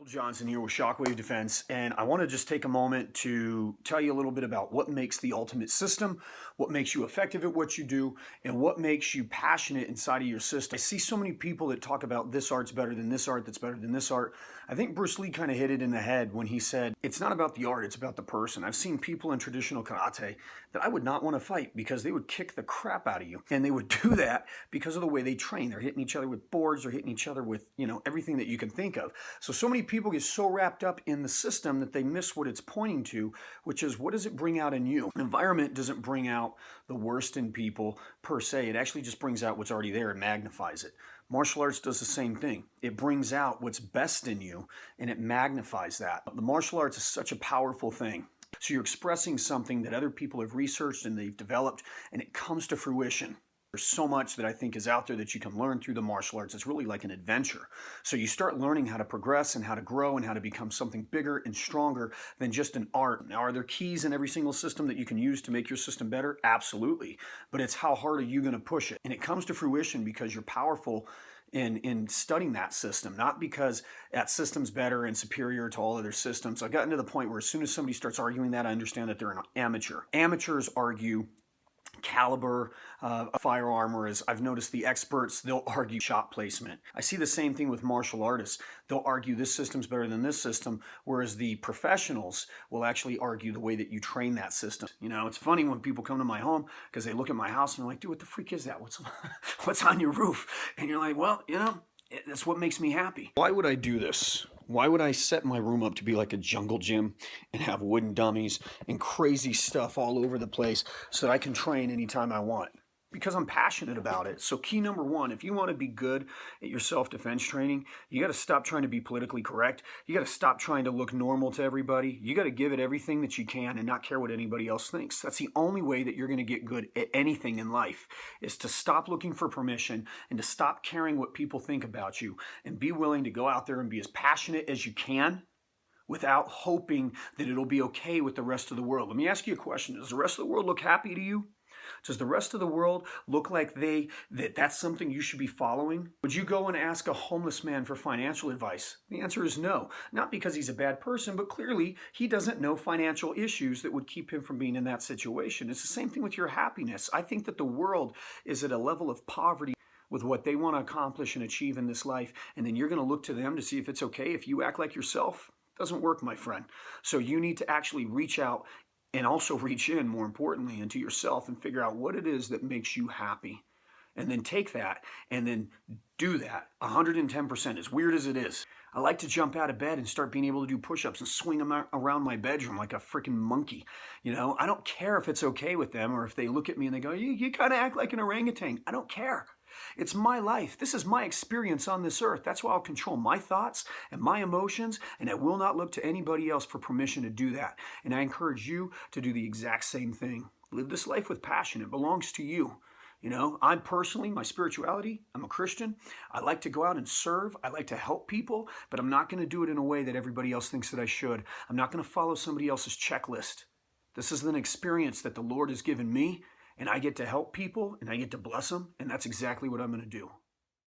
Johnson here with Shockwave Defense, and I want to just take a moment to tell you a little bit about what makes the ultimate system, what makes you effective at what you do, and what makes you passionate inside of your system. I see so many people that talk about this art's better than this art, that's better than this art. I think Bruce Lee kind of hit it in the head when he said, it's not about the art, it's about the person. I've seen people in traditional karate that I would not want to fight because they would kick the crap out of you. And they would do that because of the way they train. They're hitting each other with boards, they're hitting each other with, everything that you can think of. So many people get so wrapped up in the system that they miss what it's pointing to, which is what does it bring out in you? Environment doesn't bring out the worst in people per se. It actually just brings out what's already there and magnifies it. Martial arts does the same thing. It brings out what's best in you and it magnifies that. The martial arts is such a powerful thing. So you're expressing something that other people have researched and they've developed, and it comes to fruition. There's so much that I think is out there that you can learn through the martial arts. It's really like an adventure. So you start learning how to progress and how to grow and how to become something bigger and stronger than just an art. Now, are there keys in every single system that you can use to make your system better? Absolutely. But it's how hard are you going to push it? And it comes to fruition because you're powerful in studying that system, not because that system's better and superior to all other systems. I've gotten to the point where as soon as somebody starts arguing that, I understand that they're an amateur. Amateurs argue caliber of a firearm, whereas I've noticed the experts, they'll argue shot placement. I see the same thing with martial artists. They'll argue this system's better than this system, whereas the professionals will actually argue the way that you train that system. It's funny when people come to my home because they look at my house and they're like, dude, what the freak is that? What's on your roof? And you're like, well, that's what makes me happy. Why would I do this? Why would I set my room up to be like a jungle gym and have wooden dummies and crazy stuff all over the place so that I can train anytime I want? Because I'm passionate about it. So key number one, if you want to be good at your self-defense training, you got to stop trying to be politically correct. You got to stop trying to look normal to everybody. You got to give it everything that you can and not care what anybody else thinks. That's the only way that you're going to get good at anything in life, is to stop looking for permission and to stop caring what people think about you and be willing to go out there and be as passionate as you can without hoping that it'll be okay with the rest of the world. Let me ask you a question. Does the rest of the world look happy to you? Does the rest of the world look like that's something you should be following? Would you go and ask a homeless man for financial advice? The answer is no. Not because he's a bad person, but clearly he doesn't know financial issues that would keep him from being in that situation. It's the same thing with your happiness. I think that the world is at a level of poverty with what they want to accomplish and achieve in this life, and then you're going to look to them to see if it's okay if you act like yourself. Doesn't work, my friend. So you need to actually reach out and also reach in, more importantly, into yourself and figure out what it is that makes you happy. And then take that and then do that 110%, as weird as it is. I like to jump out of bed and start being able to do push-ups and swing them around my bedroom like a freaking monkey. I don't care if it's okay with them or if they look at me and they go, you kind of act like an orangutan. I don't care. It's my life. This is my experience on this earth. That's why I'll control my thoughts and my emotions, and I will not look to anybody else for permission to do that. And I encourage you to do the exact same thing. Live this life with passion. It belongs to you. I'm personally, my spirituality, I'm a Christian. I like to go out and serve. I like to help people, but I'm not going to do it in a way that everybody else thinks that I should. I'm not going to follow somebody else's checklist. This is an experience that the Lord has given me, and I get to help people and I get to bless them, and that's exactly what I'm going to do.